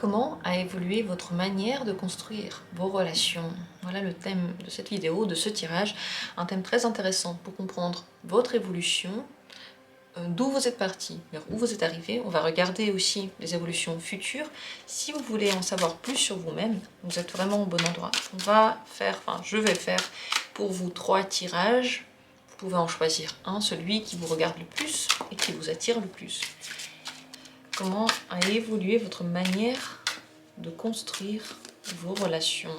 Comment a évolué votre manière de construire vos relations? Voilà le thème de cette vidéo, de ce tirage. Un thème très intéressant pour comprendre votre évolution, d'où vous êtes parti, vers où vous êtes arrivé. On va regarder aussi les évolutions futures. Si vous voulez en savoir plus sur vous-même, vous êtes vraiment au bon endroit. Je vais faire pour vous 3 tirages. Vous pouvez en choisir un, celui qui vous regarde le plus et qui vous attire le plus. Comment a évolué votre manière de construire vos relations?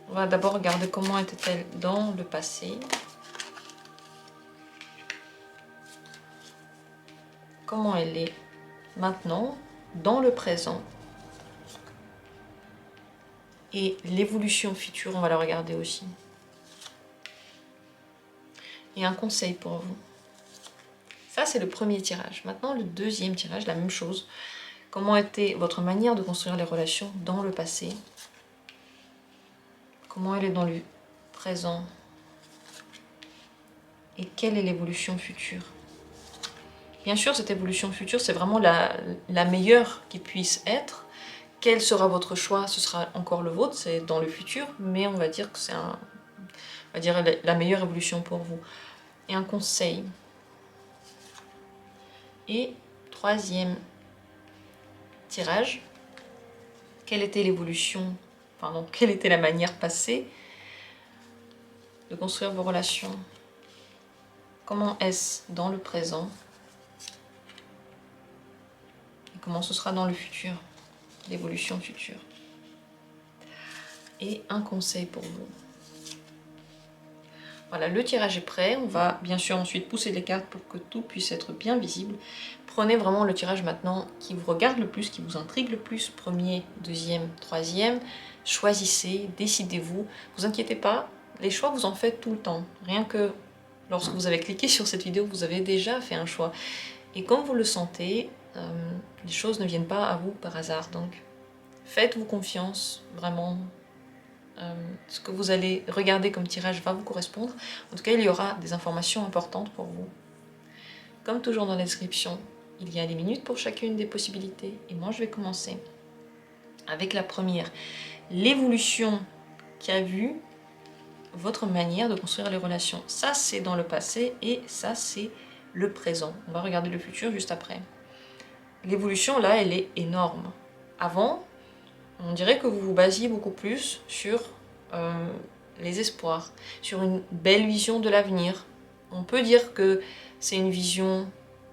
On va d'abord regarder comment était-elle dans le passé. Comment elle est maintenant, dans le présent. Et l'évolution future, on va la regarder aussi. Et un conseil pour vous. Ça, c'est le premier tirage. Maintenant, le deuxième tirage, la même chose. Comment était votre manière de construire les relations dans le passé? Comment elle est dans le présent? Et quelle est l'évolution future? Bien sûr, cette évolution future, c'est vraiment la meilleure qui puisse être. Quel sera votre choix? Ce sera encore le vôtre, c'est dans le futur, mais on va dire que c'est la meilleure évolution pour vous. Et un conseil. Et troisième tirage, quelle était l'évolution, quelle était la manière passée de construire vos relations? Comment est-ce dans le présent? Et comment ce sera dans le futur, l'évolution future? Et un conseil pour vous. Voilà, le tirage est prêt. On va bien sûr ensuite pousser les cartes pour que tout puisse être bien visible. Prenez vraiment le tirage maintenant qui vous regarde le plus, qui vous intrigue le plus. Premier, deuxième, troisième. Choisissez, décidez-vous. Vous inquiétez pas, les choix vous en faites tout le temps. Rien que lorsque vous avez cliqué sur cette vidéo, vous avez déjà fait un choix. Et quand vous le sentez, les choses ne viennent pas à vous par hasard. Donc faites-vous confiance, vraiment. Ce que vous allez regarder comme tirage va vous correspondre. En tout cas, il y aura des informations importantes pour vous. Comme toujours dans la description, il y a des minutes pour chacune des possibilités. Et moi, je vais commencer avec la première. L'évolution qu'a vu votre manière de construire les relations. Ça, c'est dans le passé et ça, c'est le présent. On va regarder le futur juste après. L'évolution, là, elle est énorme. Avant, on dirait que vous vous basiez beaucoup plus sur les espoirs, sur une belle vision de l'avenir. On peut dire que c'est une vision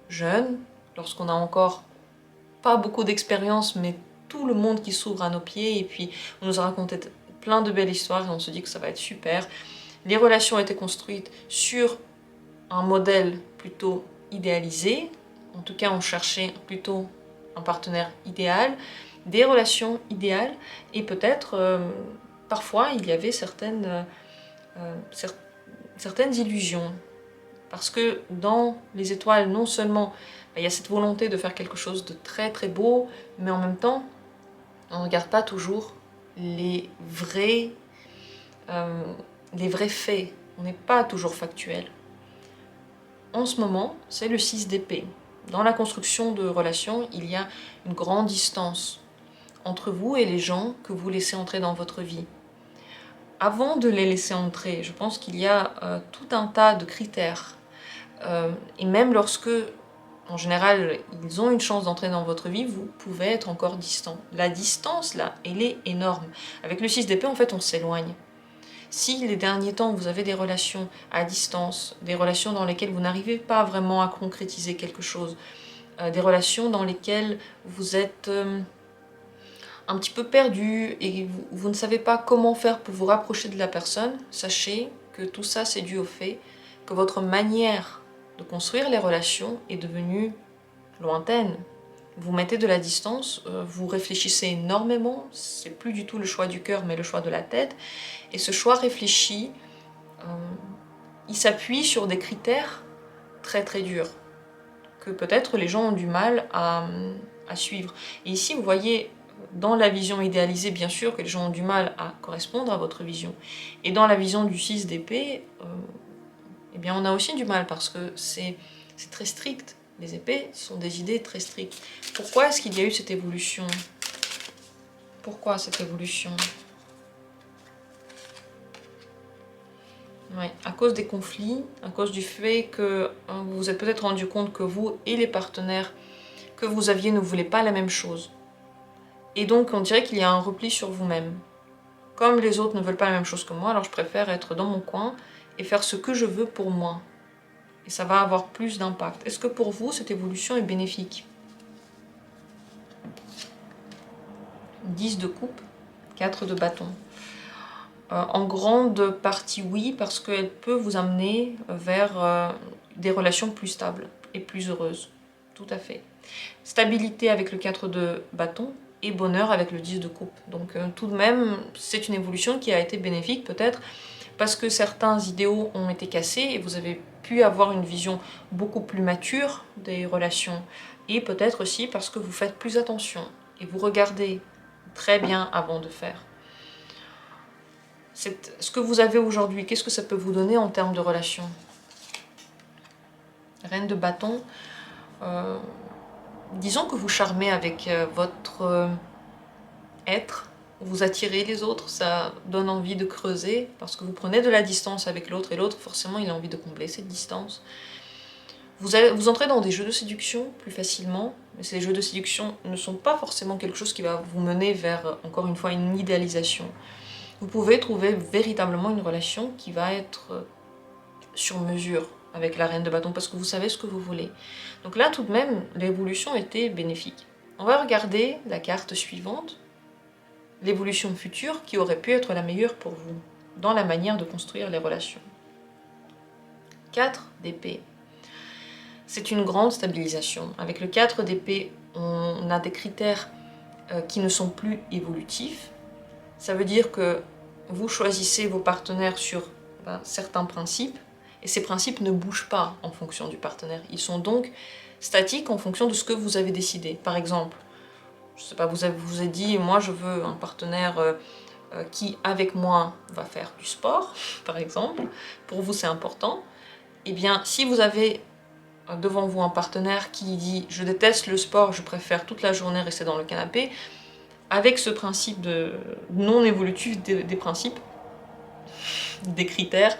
jeune, lorsqu'on n'a encore pas beaucoup d'expérience, mais tout le monde qui s'ouvre à nos pieds, et puis on nous a raconté plein de belles histoires, et on se dit que ça va être super. Les relations ont été construites sur un modèle plutôt idéalisé, en tout cas on cherchait plutôt un partenaire idéal, des relations idéales, et peut-être parfois il y avait certaines illusions. Parce que dans les étoiles, non seulement il y a cette volonté de faire quelque chose de très très beau, mais en même temps, on ne regarde pas toujours les vrais faits. On n'est pas toujours factuel. En ce moment, c'est le 6 d'épée. Dans la construction de relations, il y a une grande distance entre vous et les gens que vous laissez entrer dans votre vie. Avant de les laisser entrer, je pense qu'il y a tout un tas de critères. Et même lorsque, en général, ils ont une chance d'entrer dans votre vie, vous pouvez être encore distant. La distance, là, elle est énorme. Avec le 6 d'épée, en fait, on s'éloigne. Si les derniers temps, vous avez des relations à distance, des relations dans lesquelles vous n'arrivez pas vraiment à concrétiser quelque chose, des relations dans lesquelles vous êtes un petit peu perdu et vous ne savez pas comment faire pour vous rapprocher de la personne, sachez que tout ça, c'est dû au fait que votre manière de construire les relations est devenue lointaine. Vous mettez de la distance, vous réfléchissez énormément, c'est plus du tout le choix du cœur mais le choix de la tête. Et ce choix réfléchi, il s'appuie sur des critères très très durs, que peut-être les gens ont du mal à suivre. Et ici, vous voyez, dans la vision idéalisée, bien sûr que les gens ont du mal à correspondre à votre vision. Et dans la vision du 6 d'épée, eh bien on a aussi du mal parce que c'est très strict. Les épées sont des idées très strictes. Pourquoi est-ce qu'il y a eu cette évolution? Pourquoi cette évolution? Oui, à cause des conflits, à cause du fait que vous vous êtes peut-être rendu compte que vous et les partenaires que vous aviez ne voulaient pas la même chose. Et donc on dirait qu'il y a un repli sur vous-même. Comme les autres ne veulent pas la même chose que moi, alors je préfère être dans mon coin et faire ce que je veux pour moi. Et ça va avoir plus d'impact. Est-ce que pour vous, cette évolution est bénéfique? 10 de coupe, 4 de bâton. En grande partie oui, parce qu'elle peut vous amener vers des relations plus stables et plus heureuses. Tout à fait. Stabilité avec le 4 de bâton et bonheur avec le 10 de coupe. Donc tout de même, c'est une évolution qui a été bénéfique peut-être parce que certains idéaux ont été cassés et vous avez pu avoir une vision beaucoup plus mature des relations. Et peut-être aussi parce que vous faites plus attention et vous regardez très bien avant de faire. Ce que vous avez aujourd'hui, qu'est-ce que ça peut vous donner en termes de relations? Reine de bâton, disons que vous charmez avec votre être, vous attirez les autres, ça donne envie de creuser, parce que vous prenez de la distance avec l'autre, et l'autre forcément il a envie de combler cette distance. Vous entrez dans des jeux de séduction plus facilement, mais ces jeux de séduction ne sont pas forcément quelque chose qui va vous mener vers, encore une fois, une idéalisation. Vous pouvez trouver véritablement une relation qui va être sur mesure avec la reine de bâton parce que vous savez ce que vous voulez. Donc là, tout de même, l'évolution était bénéfique. On va regarder la carte suivante, l'évolution future qui aurait pu être la meilleure pour vous dans la manière de construire les relations. 4 d'épée. C'est une grande stabilisation. Avec le 4 d'épée, on a des critères qui ne sont plus évolutifs. Ça veut dire que vous choisissez vos partenaires sur certains principes, et ces principes ne bougent pas en fonction du partenaire. Ils sont donc statiques en fonction de ce que vous avez décidé. Par exemple, je sais pas, vous avez dit, moi je veux un partenaire qui, avec moi, va faire du sport, par exemple. Pour vous, c'est important. Eh bien, si vous avez devant vous un partenaire qui dit « je déteste le sport, je préfère toute la journée rester dans le canapé », avec ce principe de non évolutif des principes, des critères,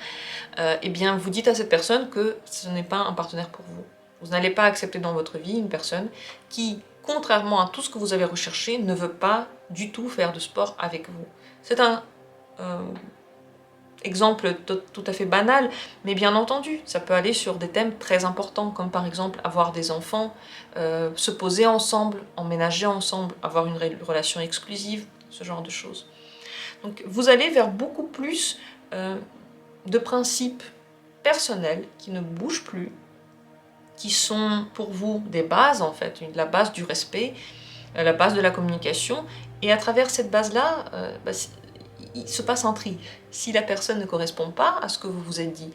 eh bien vous dites à cette personne que ce n'est pas un partenaire pour vous. Vous n'allez pas accepter dans votre vie une personne qui, contrairement à tout ce que vous avez recherché, ne veut pas du tout faire de sport avec vous. C'est un exemple tout à fait banal, mais bien entendu, ça peut aller sur des thèmes très importants, comme par exemple avoir des enfants, se poser ensemble, emménager ensemble, avoir une relation exclusive, ce genre de choses. Donc vous allez vers beaucoup plus de principes personnels qui ne bougent plus, qui sont pour vous des bases en fait, la base du respect, la base de la communication, et à travers cette base-là, il se passe un tri. Si la personne ne correspond pas à ce que vous vous êtes dit,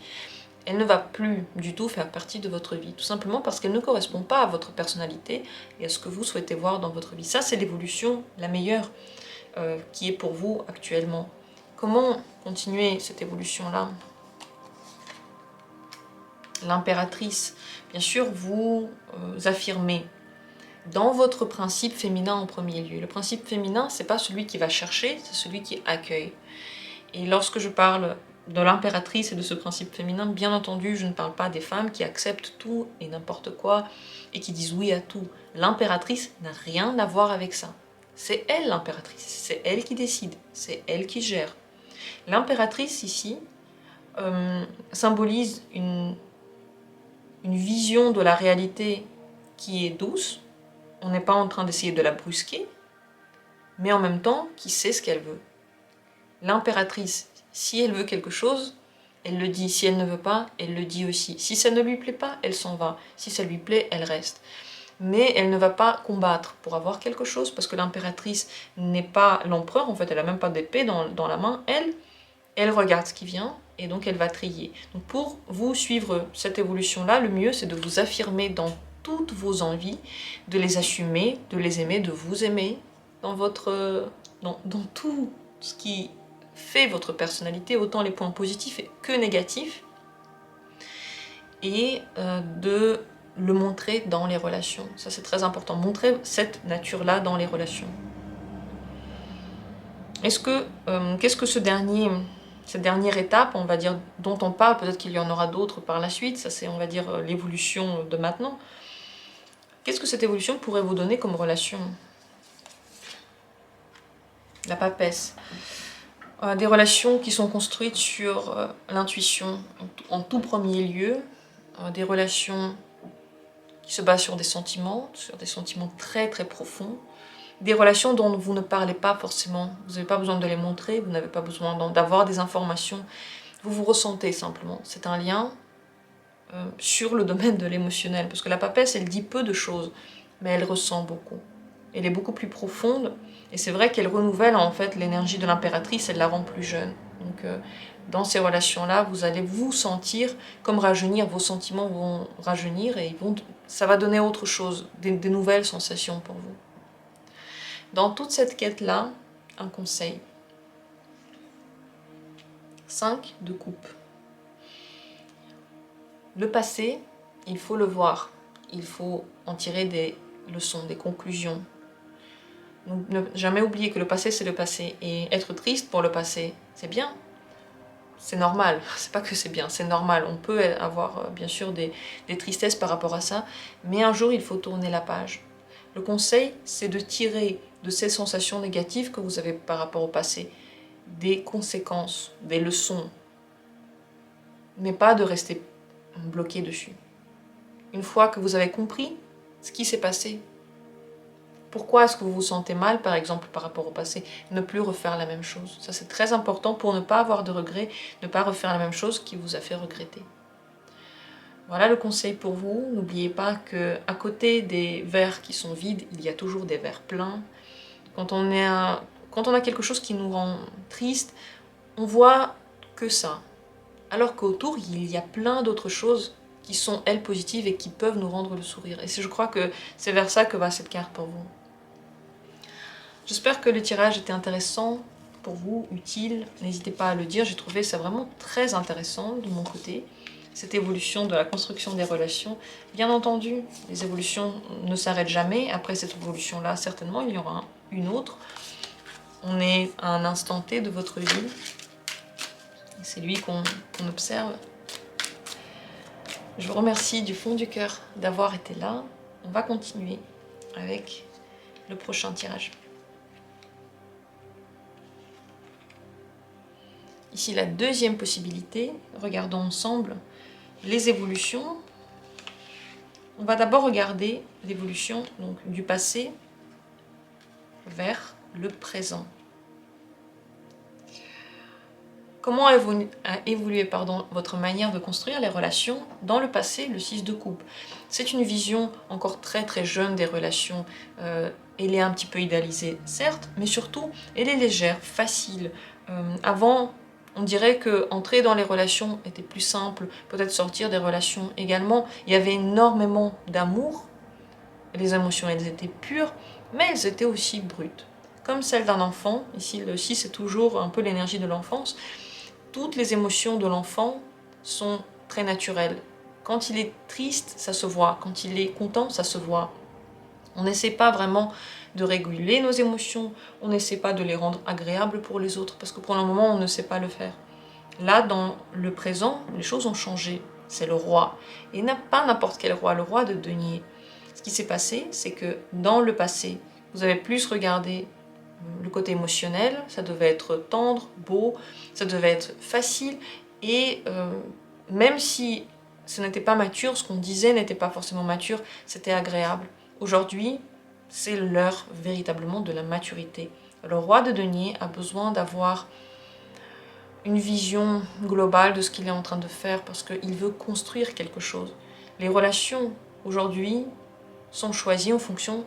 elle ne va plus du tout faire partie de votre vie, tout simplement parce qu'elle ne correspond pas à votre personnalité et à ce que vous souhaitez voir dans votre vie. Ça, c'est l'évolution la meilleure qui est pour vous actuellement. Comment continuer cette évolution-là? L'impératrice, bien sûr, vous affirmez dans votre principe féminin en premier lieu. Le principe féminin, c'est pas celui qui va chercher, c'est celui qui accueille. Et lorsque je parle de l'impératrice et de ce principe féminin, bien entendu, je ne parle pas des femmes qui acceptent tout et n'importe quoi et qui disent oui à tout. L'impératrice n'a rien à voir avec ça. C'est elle l'impératrice, c'est elle qui décide, c'est elle qui gère. L'impératrice ici symbolise une vision de la réalité qui est douce. On n'est pas en train d'essayer de la brusquer, mais en même temps qui sait ce qu'elle veut. L'impératrice, si elle veut quelque chose, elle le dit. Si elle ne veut pas, elle le dit aussi. Si ça ne lui plaît pas, elle s'en va. Si ça lui plaît, elle reste. Mais elle ne va pas combattre pour avoir quelque chose, parce que l'impératrice n'est pas l'empereur, en fait, elle n'a même pas d'épée dans la main. Elle regarde ce qui vient, et donc elle va trier. Donc pour vous suivre cette évolution-là, le mieux c'est de vous affirmer dans toutes vos envies, de les assumer, de les aimer, de vous aimer, dans tout ce qui fait votre personnalité, autant les points positifs que négatifs, et de le montrer dans les relations. Ça c'est très important, montrer cette nature-là dans les relations. Qu'est-ce que cette dernière étape, on va dire, dont on parle, peut-être qu'il y en aura d'autres par la suite, ça c'est, on va dire, l'évolution de maintenant. Qu'est-ce que cette évolution pourrait vous donner comme relation? La papesse. Des relations qui sont construites sur l'intuition en tout premier lieu, des relations qui se basent sur des sentiments très très profonds, des relations dont vous ne parlez pas forcément, vous n'avez pas besoin de les montrer, vous n'avez pas besoin d'avoir des informations, vous vous ressentez simplement. C'est un lien sur le domaine de l'émotionnel, parce que la papesse, elle dit peu de choses, mais elle ressent beaucoup. Elle est beaucoup plus profonde, et c'est vrai qu'elle renouvelle en fait l'énergie de l'impératrice, elle la rend plus jeune. Donc dans ces relations-là, vous allez vous sentir comme rajeunir, vos sentiments vont rajeunir, et ça va donner autre chose, des nouvelles sensations pour vous. Dans toute cette quête-là, un conseil. 5 de coupe. Le passé, il faut le voir. Il faut en tirer des leçons, des conclusions. Donc, ne jamais oublier que le passé, c'est le passé. Et être triste pour le passé, c'est bien. C'est normal. C'est pas que c'est bien, c'est normal. On peut avoir, bien sûr, des tristesses par rapport à ça. Mais un jour, il faut tourner la page. Le conseil, c'est de tirer de ces sensations négatives que vous avez par rapport au passé des conséquences, des leçons. Mais pas de rester bloqué dessus. Une fois que vous avez compris ce qui s'est passé, pourquoi est-ce que vous vous sentez mal, par exemple, par rapport au passé, ne plus refaire la même chose. Ça, c'est très important pour ne pas avoir de regrets, ne pas refaire la même chose qui vous a fait regretter. Voilà le conseil pour vous. N'oubliez pas qu'à côté des verres qui sont vides, il y a toujours des verres pleins. Quand on a quelque chose qui nous rend triste, on voit que ça. Alors qu'autour, il y a plein d'autres choses qui sont, elles, positives et qui peuvent nous rendre le sourire. Et je crois que c'est vers ça que va cette carte pour vous. J'espère que le tirage était intéressant pour vous, utile. N'hésitez pas à le dire, j'ai trouvé ça vraiment très intéressant de mon côté. Cette évolution de la construction des relations. Bien entendu, les évolutions ne s'arrêtent jamais. Après cette évolution-là, certainement, il y aura une autre. On est à un instant T de votre vie. C'est lui qu'on observe. Je vous remercie du fond du cœur d'avoir été là. On va continuer avec le prochain tirage. Ici, la deuxième possibilité. Regardons ensemble les évolutions. On va d'abord regarder l'évolution du passé vers le présent. Comment a évolué votre manière de construire les relations dans le passé, le 6 de coupe? C'est une vision encore très très jeune des relations. Elle est un petit peu idéalisée, certes, mais surtout, elle est légère, facile. Avant, on dirait que entrer dans les relations était plus simple, peut-être sortir des relations également. Il y avait énormément d'amour. Les émotions, elles étaient pures, mais elles étaient aussi brutes. Comme celle d'un enfant. Ici, le 6, c'est toujours un peu l'énergie de l'enfance. Toutes les émotions de l'enfant sont très naturelles. Quand il est triste, ça se voit. Quand il est content, ça se voit. On n'essaie pas vraiment de réguler nos émotions, on n'essaie pas de les rendre agréables pour les autres, parce que pour le moment, on ne sait pas le faire. Là, dans le présent, les choses ont changé. C'est le roi. Et pas n'importe quel roi, le roi de denier. Ce qui s'est passé, c'est que dans le passé, vous avez plus regardé le côté émotionnel, ça devait être tendre, beau, ça devait être facile, et même si ce n'était pas mature, ce qu'on disait n'était pas forcément mature, c'était agréable. Aujourd'hui, c'est l'heure véritablement de la maturité. Le roi de denier a besoin d'avoir une vision globale de ce qu'il est en train de faire, parce qu'il veut construire quelque chose. Les relations, aujourd'hui, sont choisies en fonction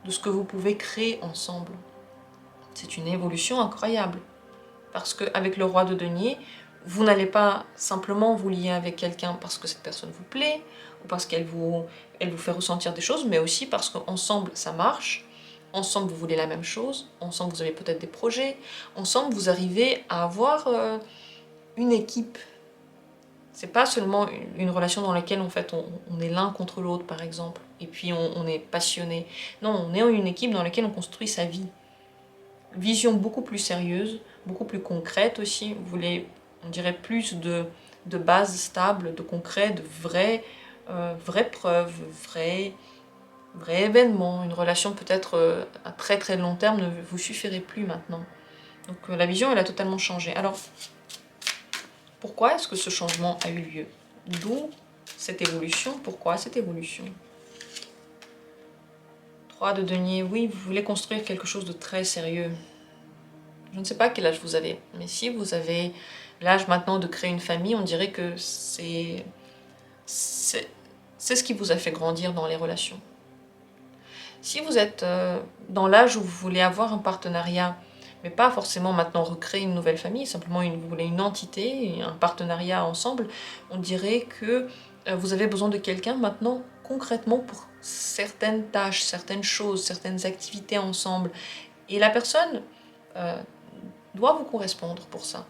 de ce que vous pouvez créer ensemble. C'est une évolution incroyable. Parce qu'avec le roi de denier, vous n'allez pas simplement vous lier avec quelqu'un parce que cette personne vous plaît, ou parce qu'elle vous fait ressentir des choses, mais aussi parce qu'ensemble ça marche, ensemble vous voulez la même chose, ensemble vous avez peut-être des projets, ensemble vous arrivez à avoir une équipe. C'est pas seulement une relation dans laquelle en fait on est l'un contre l'autre par exemple, et puis on est passionné. Non, on est une équipe dans laquelle on construit sa vie. vision beaucoup plus sérieuse, beaucoup plus concrète aussi. Vous voulez, on dirait, plus de bases stables, de concret, de vraies preuves, vrais événements. Une relation peut-être à très très long terme ne vous suffirait plus maintenant. Donc la vision, elle a totalement changé. Alors, pourquoi est-ce que ce changement a eu lieu? D'où cette évolution? Pourquoi cette évolution? 3 de denier, oui, vous voulez construire quelque chose de très sérieux. Je ne sais pas quel âge vous avez, mais si vous avez l'âge maintenant de créer une famille, on dirait que c'est ce qui vous a fait grandir dans les relations. Si vous êtes dans l'âge où vous voulez avoir un partenariat, mais pas forcément maintenant recréer une nouvelle famille, simplement vous voulez une entité, un partenariat ensemble, on dirait que vous avez besoin de quelqu'un maintenant concrètement pour certaines tâches, certaines choses, certaines activités ensemble. Et la personne doit vous correspondre pour ça.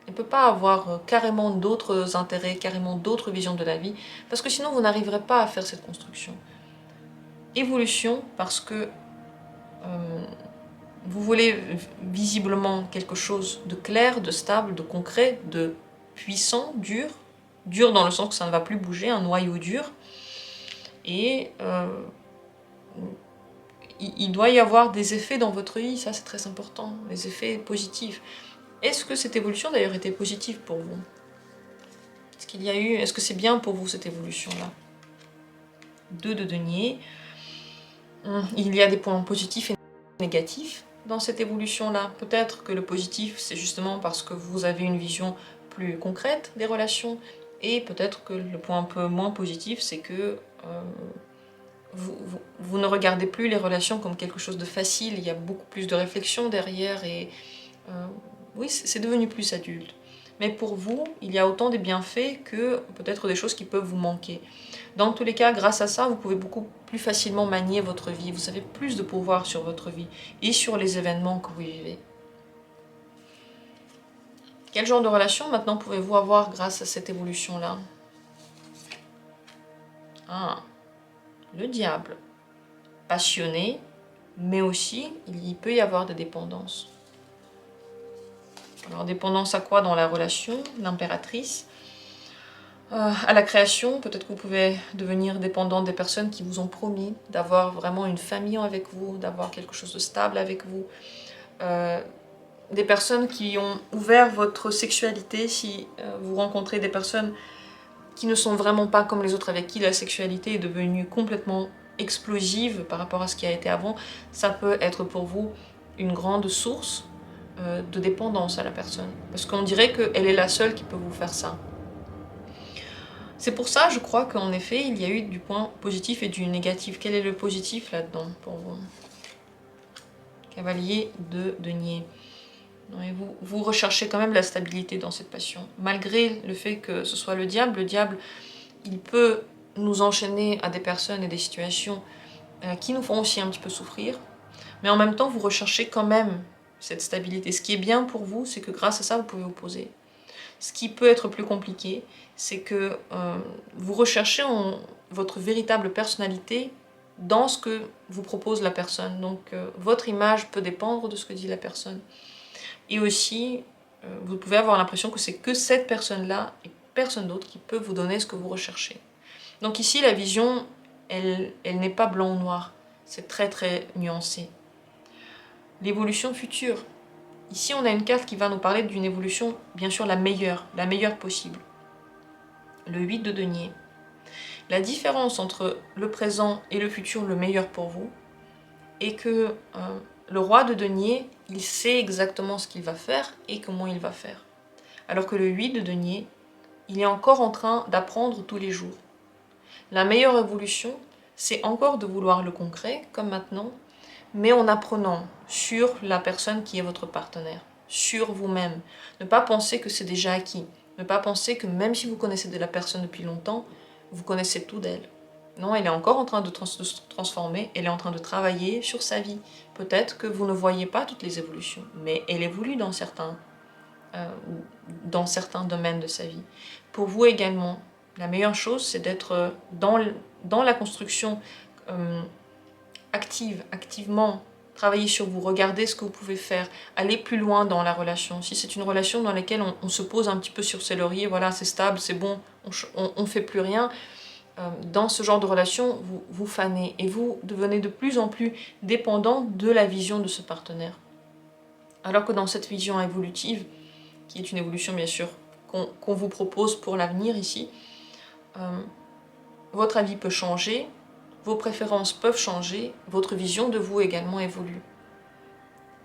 Elle ne peut pas avoir carrément d'autres intérêts, carrément d'autres visions de la vie, parce que sinon vous n'arriverez pas à faire cette construction. Évolution, parce que vous voulez visiblement quelque chose de clair, de stable, de concret, de puissant, dur. Dur dans le sens que ça ne va plus bouger, un noyau dur. Et il doit y avoir des effets dans votre vie, ça c'est très important, des effets positifs. Est-ce que cette évolution d'ailleurs était positive pour vous? Est-ce que c'est bien pour vous cette évolution-là? 2 de denier. Il y a des points positifs et négatifs dans cette évolution-là. Peut-être que le positif, c'est justement parce que vous avez une vision plus concrète des relations, et peut-être que le point un peu moins positif, c'est que vous ne regardez plus les relations comme quelque chose de facile, il y a beaucoup plus de réflexion derrière, et oui, c'est devenu plus adulte. Mais pour vous, il y a autant des bienfaits que peut-être des choses qui peuvent vous manquer. Dans tous les cas, grâce à ça, vous pouvez beaucoup plus facilement manier votre vie. Vous avez plus de pouvoir sur votre vie et sur les événements que vous vivez. Quel genre de relation maintenant pouvez-vous avoir grâce à cette évolution-là? Ah, le diable. Passionné, mais aussi il peut y avoir de dépendance. Alors, dépendance à quoi dans la relation? L'impératrice. À la création, peut-être que vous pouvez devenir dépendant des personnes qui vous ont promis d'avoir vraiment une famille avec vous, d'avoir quelque chose de stable avec vous. Des personnes qui ont ouvert votre sexualité, si vous rencontrez des personnes qui ne sont vraiment pas comme les autres, avec qui la sexualité est devenue complètement explosive par rapport à ce qui a été avant, ça peut être pour vous une grande source de dépendance à la personne. Parce qu'on dirait qu'elle est la seule qui peut vous faire ça. C'est pour ça, je crois qu'en effet, il y a eu du point positif et du négatif. Quel est le positif là-dedans pour vous? Cavalier de denier. Vous recherchez quand même la stabilité dans cette passion. Malgré le fait que ce soit le diable, il peut nous enchaîner à des personnes et des situations qui nous font aussi un petit peu souffrir. Mais en même temps, vous recherchez quand même cette stabilité. Ce qui est bien pour vous, c'est que grâce à ça, vous pouvez vous poser. Ce qui peut être plus compliqué, c'est que vous recherchez votre véritable personnalité dans ce que vous propose la personne. Donc votre image peut dépendre de ce que dit la personne. Et aussi, vous pouvez avoir l'impression que c'est que cette personne-là et personne d'autre qui peut vous donner ce que vous recherchez. Donc ici, la vision, elle n'est pas blanc ou noir. C'est très très nuancé. L'évolution future. Ici, on a une carte qui va nous parler d'une évolution, bien sûr la meilleure possible. Le 8 de denier. La différence entre le présent et le futur, le meilleur pour vous, est que le roi de denier, il sait exactement ce qu'il va faire et comment il va faire. Alors que le 8 de denier, il est encore en train d'apprendre tous les jours. La meilleure évolution, c'est encore de vouloir le concret, comme maintenant, mais en apprenant sur la personne qui est votre partenaire, sur vous-même. Ne pas penser que c'est déjà acquis. Ne pas penser que même si vous connaissez de la personne depuis longtemps, vous connaissez tout d'elle. Non, elle est encore en train de se transformer, elle est en train de travailler sur sa vie. Peut-être que vous ne voyez pas toutes les évolutions, mais elle évolue dans certains domaines de sa vie. Pour vous également, la meilleure chose, c'est d'être dans la construction activement travaillez sur vous, regardez ce que vous pouvez faire, allez plus loin dans la relation. Si c'est une relation dans laquelle on se pose un petit peu sur ses lauriers, voilà, c'est stable, c'est bon, on ne fait plus rien, dans ce genre de relation, vous fanez et vous devenez de plus en plus dépendant de la vision de ce partenaire. Alors que dans cette vision évolutive, qui est une évolution bien sûr qu'on vous propose pour l'avenir ici, votre avis peut changer, vos préférences peuvent changer, votre vision de vous également évolue.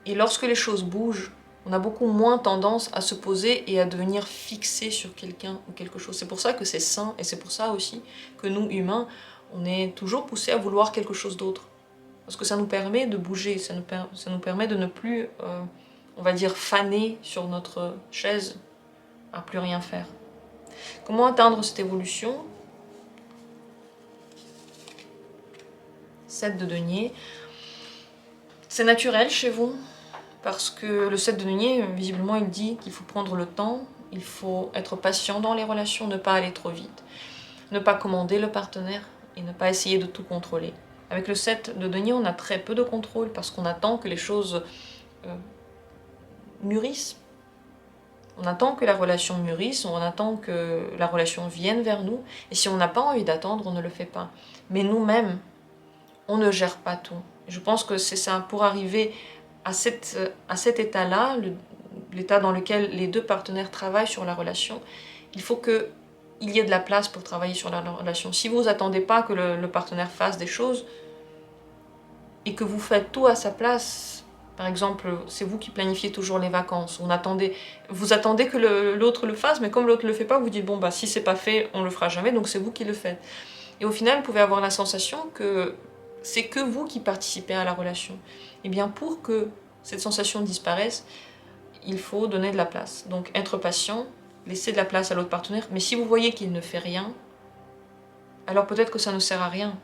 Et lorsque les choses bougent, on a beaucoup moins tendance à se poser et à devenir fixé sur quelqu'un ou quelque chose. C'est pour ça que c'est sain et c'est pour ça aussi que nous, humains, on est toujours poussés à vouloir quelque chose d'autre. Parce que ça nous permet de bouger, ça nous permet de ne plus, on va dire, faner sur notre chaise, à plus rien faire. Comment atteindre cette évolution? 7 de denier. C'est naturel chez vous, parce que le 7 de denier, visiblement, il dit qu'il faut prendre le temps, il faut être patient dans les relations, ne pas aller trop vite, ne pas commander le partenaire et ne pas essayer de tout contrôler. Avec le 7 de denier, on a très peu de contrôle parce qu'on attend que les choses mûrissent. On attend que la relation mûrisse, on attend que la relation vienne vers nous. Et si on n'a pas envie d'attendre, on ne le fait pas. Mais nous-mêmes, on ne gère pas tout. Je pense que c'est ça, pour arriver à cet état-là, l'état dans lequel les deux partenaires travaillent sur la relation, il faut qu'il y ait de la place pour travailler sur la relation. Si vous n'attendez pas que le partenaire fasse des choses et que vous faites tout à sa place, par exemple, c'est vous qui planifiez toujours les vacances, vous attendez que l'autre le fasse, mais comme l'autre ne le fait pas, vous dites bon bah si c'est pas fait, on le fera jamais, donc c'est vous qui le faites. Et au final, vous pouvez avoir la sensation que c'est que vous qui participez à la relation. Et bien pour que cette sensation disparaisse, il faut donner de la place. Donc être patient, laisser de la place à l'autre partenaire, mais si vous voyez qu'il ne fait rien, alors peut-être que ça ne sert à rien.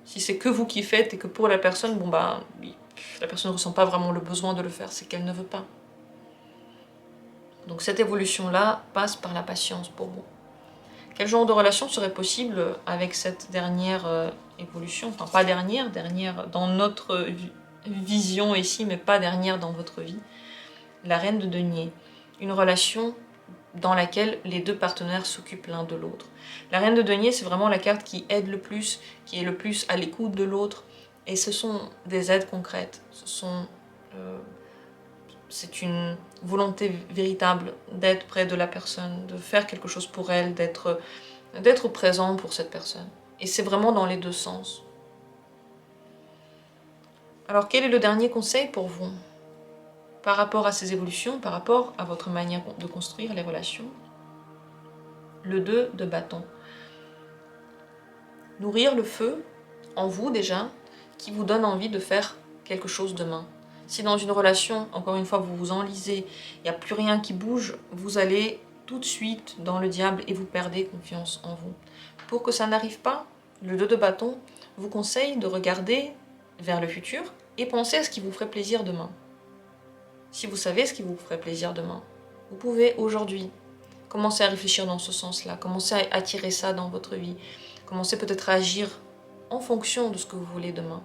Si c'est que vous qui faites et que pour la personne, bon bah, la personne ne ressent pas vraiment le besoin de le faire, c'est qu'elle ne veut pas. Donc cette évolution-là passe par la patience pour vous. Quel genre de relation serait possible avec cette dernière évolution? Enfin, pas dernière dans notre vision ici, mais pas dernière dans votre vie. La reine de denier. Une relation dans laquelle les deux partenaires s'occupent l'un de l'autre. La reine de denier, c'est vraiment la carte qui aide le plus, qui est le plus à l'écoute de l'autre. Et ce sont des aides concrètes. C'est une volonté véritable d'être près de la personne, de faire quelque chose pour elle, d'être présent pour cette personne. Et c'est vraiment dans les deux sens. Alors quel est le dernier conseil pour vous par rapport à ces évolutions, par rapport à votre manière de construire les relations? Le 2 de bâton. Nourrir le feu en vous déjà, qui vous donne envie de faire quelque chose demain. Si dans une relation, encore une fois, vous vous enlisez, il n'y a plus rien qui bouge, vous allez tout de suite dans le diable et vous perdez confiance en vous. Pour que ça n'arrive pas, le 2 de bâton vous conseille de regarder vers le futur et penser à ce qui vous ferait plaisir demain. Si vous savez ce qui vous ferait plaisir demain, vous pouvez aujourd'hui commencer à réfléchir dans ce sens-là, commencer à attirer ça dans votre vie, commencer peut-être à agir en fonction de ce que vous voulez demain.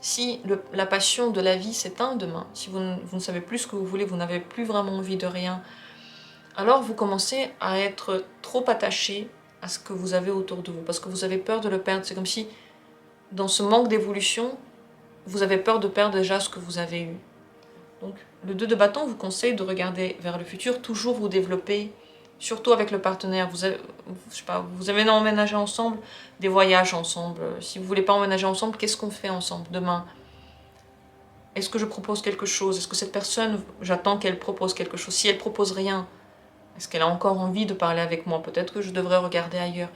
Si la passion de la vie s'éteint demain, si vous ne savez plus ce que vous voulez, vous n'avez plus vraiment envie de rien, alors vous commencez à être trop attaché à ce que vous avez autour de vous, parce que vous avez peur de le perdre. C'est comme si, dans ce manque d'évolution, vous avez peur de perdre déjà ce que vous avez eu. Donc, le 2 de bâton vous conseille de regarder vers le futur, toujours vous développer, surtout avec le partenaire. Vous avez emménagé ensemble, des voyages ensemble. Si vous ne voulez pas emménager ensemble, qu'est-ce qu'on fait ensemble demain? Est-ce que je propose quelque chose? Est-ce que cette personne, j'attends qu'elle propose quelque chose? Si elle propose rien, est-ce qu'elle a encore envie de parler avec moi? Peut-être que je devrais regarder ailleurs.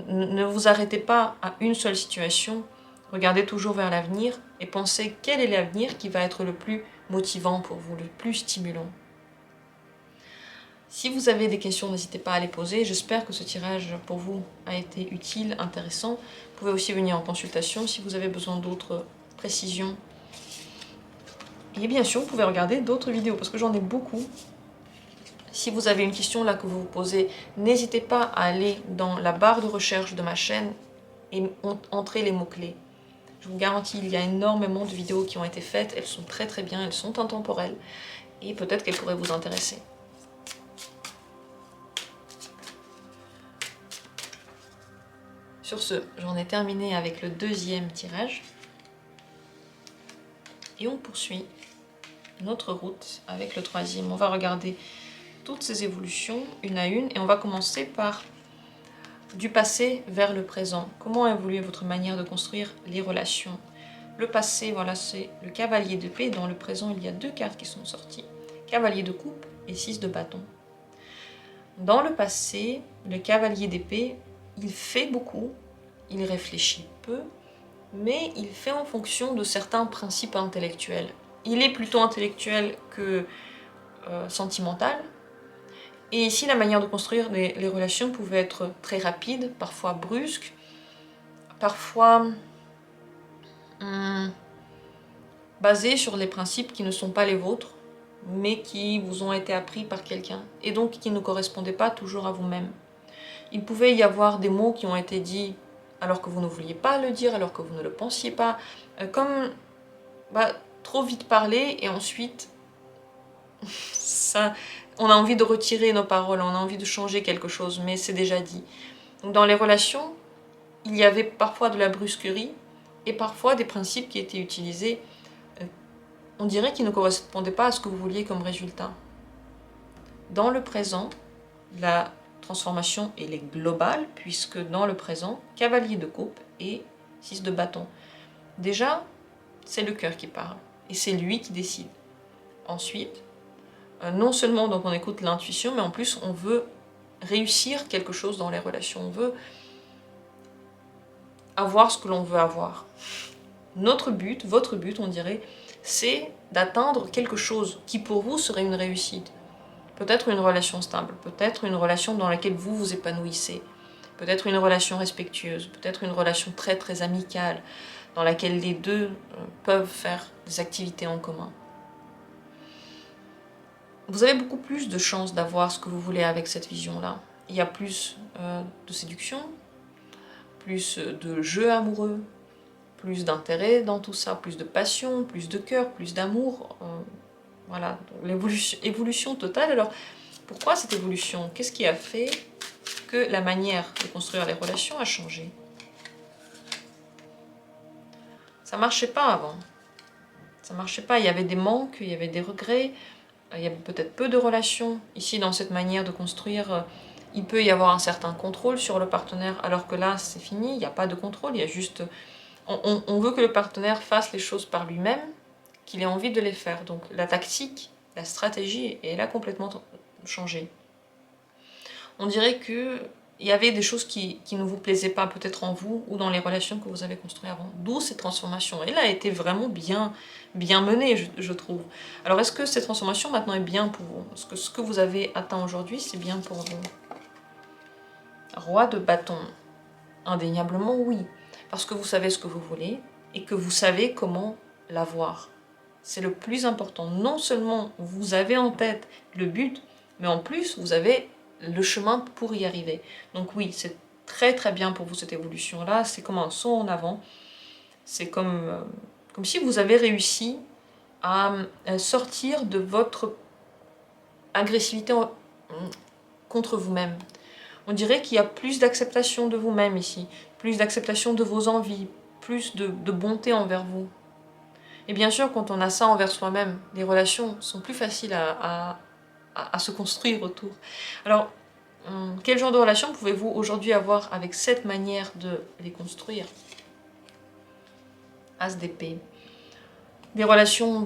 Ne vous arrêtez pas à une seule situation. Regardez toujours vers l'avenir et pensez quel est l'avenir qui va être le plus motivant pour vous, le plus stimulant. Si vous avez des questions, n'hésitez pas à les poser. J'espère que ce tirage pour vous a été utile, intéressant. Vous pouvez aussi venir en consultation si vous avez besoin d'autres précisions. Et bien sûr, vous pouvez regarder d'autres vidéos parce que j'en ai beaucoup. Si vous avez une question là que vous vous posez, n'hésitez pas à aller dans la barre de recherche de ma chaîne et entrer les mots-clés. Je vous garantis, il y a énormément de vidéos qui ont été faites, elles sont très très bien, elles sont intemporelles, et peut-être qu'elles pourraient vous intéresser. Sur ce, j'en ai terminé avec le deuxième tirage. Et on poursuit notre route avec le troisième. On va regarder toutes ces évolutions, une à une, et on va commencer par du passé vers le présent. Comment a évolué votre manière de construire les relations? Le passé, voilà, c'est le cavalier d'épée. Dans le présent, il y a 2 cartes qui sont sorties. Cavalier de coupe et 6 de bâton. Dans le passé, le cavalier d'épée, il fait beaucoup, il réfléchit peu, mais il fait en fonction de certains principes intellectuels. Il est plutôt intellectuel que sentimental. Et ici, la manière de construire les relations pouvait être très rapide, parfois brusque, parfois basée sur les principes qui ne sont pas les vôtres, mais qui vous ont été appris par quelqu'un, et donc qui ne correspondaient pas toujours à vous-même. Il pouvait y avoir des mots qui ont été dits alors que vous ne vouliez pas le dire, alors que vous ne le pensiez pas, comme trop vite parler, et ensuite, on a envie de retirer nos paroles, on a envie de changer quelque chose, mais c'est déjà dit. Donc dans les relations, il y avait parfois de la brusquerie, et parfois des principes qui étaient utilisés, on dirait qu'ils ne correspondaient pas à ce que vous vouliez comme résultat. Dans le présent, la transformation elle est globale, puisque dans le présent, cavalier de coupe et 6 de bâton. Déjà, c'est le cœur qui parle, et c'est lui qui décide. Ensuite, non seulement donc on écoute l'intuition, mais en plus on veut réussir quelque chose dans les relations, on veut avoir ce que l'on veut avoir. Notre but, votre but, on dirait, c'est d'atteindre quelque chose qui pour vous serait une réussite. Peut-être une relation stable, peut-être une relation dans laquelle vous vous épanouissez, peut-être une relation respectueuse, peut-être une relation très très amicale, dans laquelle les deux peuvent faire des activités en commun. Vous avez beaucoup plus de chances d'avoir ce que vous voulez avec cette vision-là. Il y a plus de séduction, plus de jeu amoureux, plus d'intérêt dans tout ça, plus de passion, plus de cœur, plus d'amour. Voilà, l'évolution totale. Alors, pourquoi cette évolution? Qu'est-ce qui a fait que la manière de construire les relations a changé? Ça marchait pas avant. Ça marchait pas, il y avait des manques, il y avait des regrets, il y avait peut-être peu de relations. Ici, dans cette manière de construire, il peut y avoir un certain contrôle sur le partenaire, alors que là, c'est fini, il n'y a pas de contrôle, il y a juste... On veut que le partenaire fasse les choses par lui-même, qu'il ait envie de les faire. Donc la tactique, la stratégie, elle a complètement changé. On dirait qu'il y avait des choses qui ne vous plaisaient pas, peut-être en vous ou dans les relations que vous avez construites avant. D'où cette transformation. Elle a été vraiment bien menée, je trouve. Alors est-ce que cette transformation maintenant est bien pour vous? Est-ce que ce que vous avez atteint aujourd'hui, c'est bien pour vous? Roi de bâton. Indéniablement oui. Parce que vous savez ce que vous voulez et que vous savez comment l'avoir. C'est le plus important. Non seulement vous avez en tête le but, mais en plus vous avez le chemin pour y arriver. Donc oui, c'est très très bien pour vous cette évolution-là. C'est comme un saut en avant. C'est comme si vous avez réussi à sortir de votre agressivité contre vous-même. On dirait qu'il y a plus d'acceptation de vous-même ici, plus d'acceptation de vos envies, plus de bonté envers vous. Et bien sûr, quand on a ça envers soi-même, les relations sont plus faciles à se construire autour. Alors, quel genre de relation pouvez-vous aujourd'hui avoir avec cette manière de les construire? As d'épée. Des relations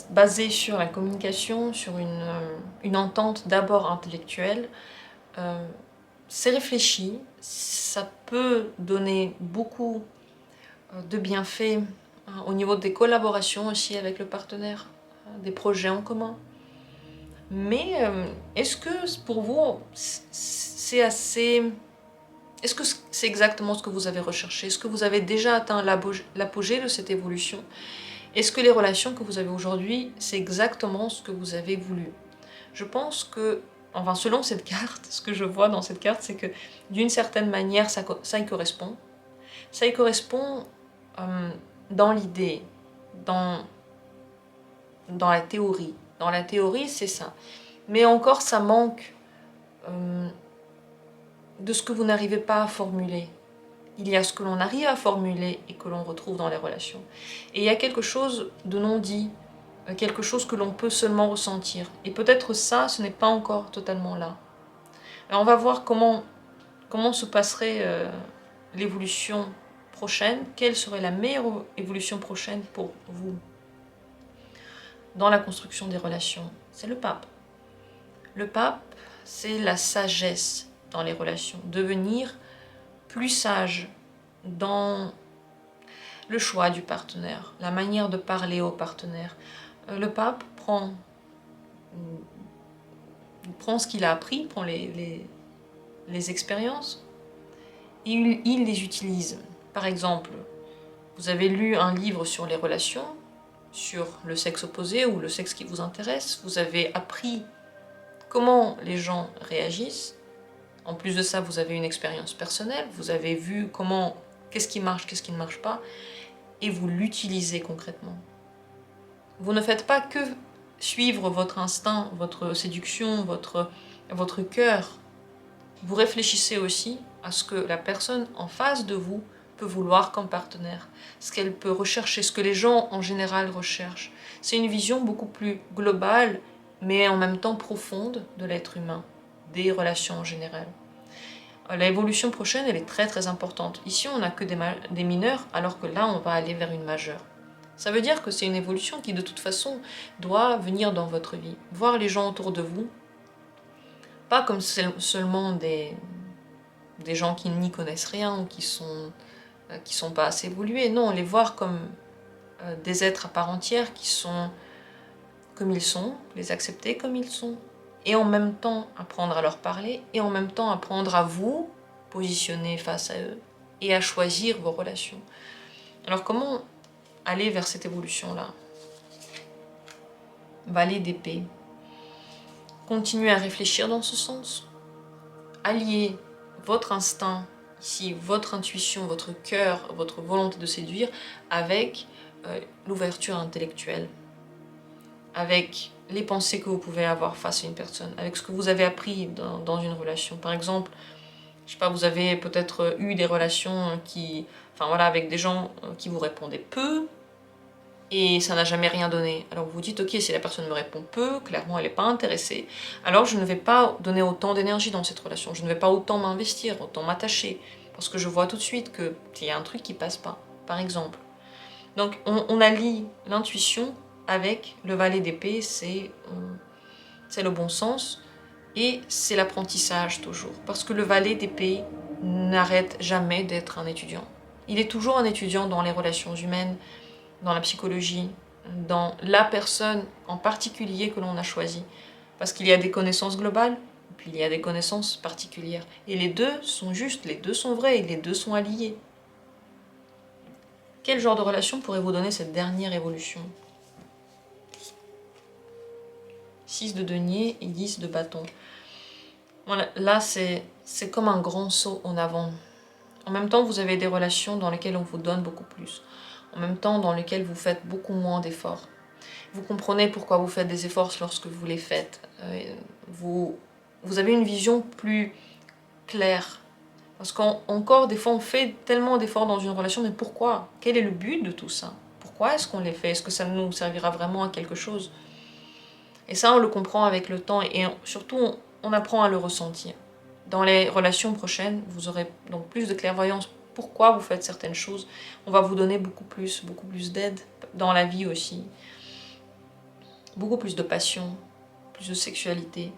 basées sur la communication, sur une entente d'abord intellectuelle. C'est réfléchi, ça peut donner beaucoup de bienfaits au niveau des collaborations aussi avec le partenaire, des projets en commun. Mais est-ce que pour vous, c'est assez... Est-ce que c'est exactement ce que vous avez recherché? Est-ce que vous avez déjà atteint l'apogée de cette évolution? Est-ce que les relations que vous avez aujourd'hui, c'est exactement ce que vous avez voulu? Je pense que, enfin selon cette carte, ce que je vois dans cette carte, c'est que d'une certaine manière, ça y correspond. Ça y correspond dans l'idée, dans la théorie. Dans la théorie, c'est ça. Mais encore, ça manque de ce que vous n'arrivez pas à formuler. Il y a ce que l'on arrive à formuler et que l'on retrouve dans les relations. Et il y a quelque chose de non dit, quelque chose que l'on peut seulement ressentir. Et peut-être ça, ce n'est pas encore totalement là. Alors on va voir comment se passerait l'évolution prochaine, quelle serait la meilleure évolution prochaine pour vous dans la construction des relations. C'est le pape. Le pape, c'est la sagesse dans les relations, devenir plus sage dans le choix du partenaire, la manière de parler au partenaire. Le pape prend ce qu'il a appris, prend les expériences, et il les utilise. Par exemple, vous avez lu un livre sur les relations, sur le sexe opposé ou le sexe qui vous intéresse, vous avez appris comment les gens réagissent. En plus de ça, vous avez une expérience personnelle, vous avez vu qu'est-ce qui marche, qu'est-ce qui ne marche pas, et vous l'utilisez concrètement. Vous ne faites pas que suivre votre instinct, votre séduction, votre cœur. Vous réfléchissez aussi à ce que la personne en face de vous peut vouloir comme partenaire, ce qu'elle peut rechercher, ce que les gens en général recherchent. C'est une vision beaucoup plus globale, mais en même temps profonde de l'être humain, des relations en général. L'évolution prochaine, elle est très très importante. Ici, on n'a que des mineurs, alors que là, on va aller vers une majeure. Ça veut dire que c'est une évolution qui, de toute façon, doit venir dans votre vie. Voir les gens autour de vous, pas comme seulement des gens qui n'y connaissent rien, qui sont pas assez évolués. Non, les voir comme des êtres à part entière qui sont comme ils sont, les accepter comme ils sont, et en même temps apprendre à leur parler, et en même temps apprendre à vous positionner face à eux, et à choisir vos relations. Alors comment aller vers cette évolution-là? Valet d'épée. Continuez à réfléchir dans ce sens. Alliez votre instinct, ici votre intuition, votre cœur, votre volonté de séduire, avec l'ouverture intellectuelle, avec les pensées que vous pouvez avoir face à une personne, avec ce que vous avez appris dans une relation. Par exemple, je sais pas, vous avez peut-être eu des relations avec des gens qui vous répondaient peu, et ça n'a jamais rien donné. Alors vous vous dites, ok, si la personne me répond peu, clairement elle n'est pas intéressée, alors je ne vais pas donner autant d'énergie dans cette relation, je ne vais pas autant m'investir, autant m'attacher, parce que je vois tout de suite qu'il y a un truc qui passe pas, par exemple. Donc on allie l'intuition avec le valet d'épée, c'est le bon sens, et c'est l'apprentissage toujours, parce que le valet d'épée n'arrête jamais d'être un étudiant. Il est toujours un étudiant dans les relations humaines, dans la psychologie, dans la personne en particulier que l'on a choisie. Parce qu'il y a des connaissances globales, puis il y a des connaissances particulières. Et les deux sont justes, les deux sont vrais, et les deux sont alliés. Quel genre de relation pourrait vous donner cette dernière évolution? 6 de denier et 10 de bâton. Voilà, là, c'est comme un grand saut en avant. En même temps, vous avez des relations dans lesquelles on vous donne beaucoup plus. En même temps, dans lesquelles vous faites beaucoup moins d'efforts. Vous comprenez pourquoi vous faites des efforts lorsque vous les faites. Vous avez une vision plus claire. Parce qu'encore, des fois, on fait tellement d'efforts dans une relation, mais pourquoi? Quel est le but de tout ça? Pourquoi est-ce qu'on les fait? Est-ce que ça nous servira vraiment à quelque chose? Et ça, on le comprend avec le temps, et surtout, on apprend à le ressentir. Dans les relations prochaines, vous aurez donc plus de clairvoyance. Pourquoi vous faites certaines choses? On va vous donner beaucoup plus d'aide dans la vie aussi. Beaucoup plus de passion, plus de sexualité,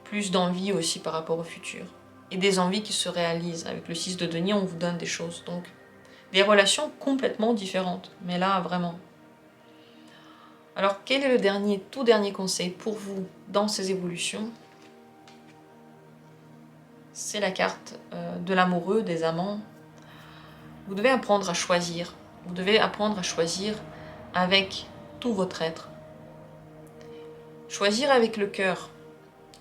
plus d'envie aussi par rapport au futur. Et des envies qui se réalisent. Avec le 6 de denier, on vous donne des choses. Donc, des relations complètement différentes. Mais là, vraiment. Alors, quel est le tout dernier conseil pour vous dans ces évolutions? C'est la carte de l'amoureux, des amants. Vous devez apprendre à choisir. Vous devez apprendre à choisir avec tout votre être. Choisir avec le cœur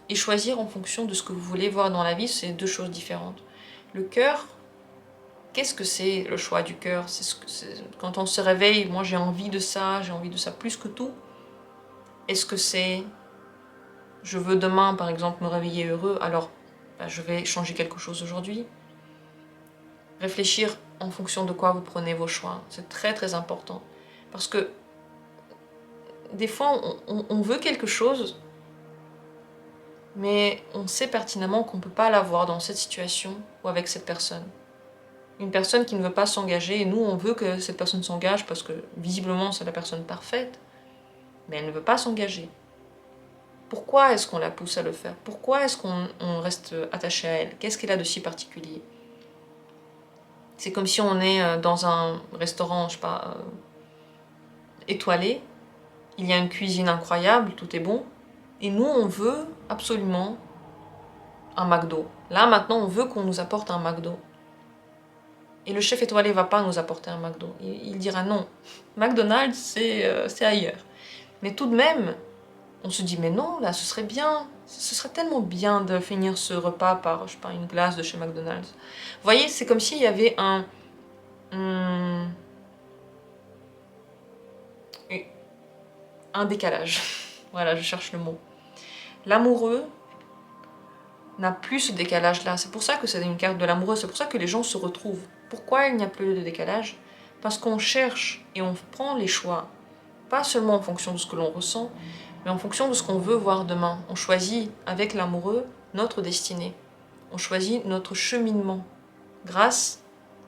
et choisir en fonction de ce que vous voulez voir dans la vie, c'est deux choses différentes. Le cœur, Qu'est-ce que c'est le choix du cœur? Quand on se réveille, moi j'ai envie de ça plus que tout. Est-ce que c'est je veux demain par exemple me réveiller heureux, alors je vais changer quelque chose aujourd'hui? Réfléchir en fonction de quoi vous prenez vos choix, c'est très très important. Parce que des fois on veut quelque chose, mais on sait pertinemment qu'on ne peut pas l'avoir dans cette situation ou avec cette personne. Une personne qui ne veut pas s'engager, et nous on veut que cette personne s'engage parce que visiblement c'est la personne parfaite, mais elle ne veut pas s'engager. Pourquoi est-ce qu'on la pousse à le faire? Pourquoi est-ce qu'on reste attaché à elle? Qu'est-ce qu'elle a de si particulier? C'est comme si on est dans un restaurant, je sais pas, étoilé, il y a une cuisine incroyable, tout est bon, et nous on veut absolument un McDo. Là maintenant on veut qu'on nous apporte un McDo. Et le chef étoilé ne va pas nous apporter un McDo. Il dira non, McDonald's c'est ailleurs. Mais tout de même, on se dit mais non, là ce serait bien, ce serait tellement bien de finir ce repas par, je sais pas, une glace de chez McDonald's. Vous voyez, c'est comme s'il y avait un décalage. Voilà, je cherche le mot. L'amoureux n'a plus ce décalage-là. C'est pour ça que c'est une carte de l'amoureux, c'est pour ça que les gens se retrouvent. Pourquoi il n'y a plus de décalage? Parce qu'on cherche et on prend les choix, pas seulement en fonction de ce que l'on ressent, mais en fonction de ce qu'on veut voir demain. On choisit avec l'amoureux notre destinée. On choisit notre cheminement grâce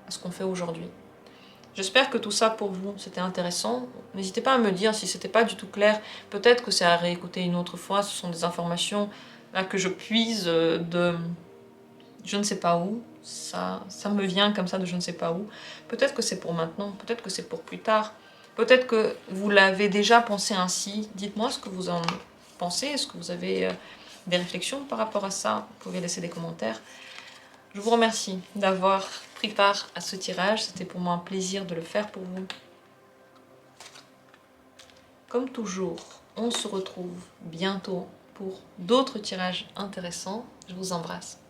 à ce qu'on fait aujourd'hui. J'espère que tout ça pour vous c'était intéressant. N'hésitez pas à me dire si c'était pas du tout clair. Peut-être que c'est à réécouter une autre fois. Ce sont des informations là que je puise de je ne sais pas où. Ça me vient comme ça de je ne sais pas où. Peut-être que c'est pour maintenant, peut-être que c'est pour plus tard. Peut-être que vous l'avez déjà pensé ainsi. Dites-moi ce que vous en pensez. Est-ce que vous avez des réflexions par rapport à ça? Vous pouvez laisser des commentaires. Je vous remercie d'avoir pris part à ce tirage. C'était pour moi un plaisir de le faire pour vous. Comme toujours, on se retrouve bientôt pour d'autres tirages intéressants. Je vous embrasse.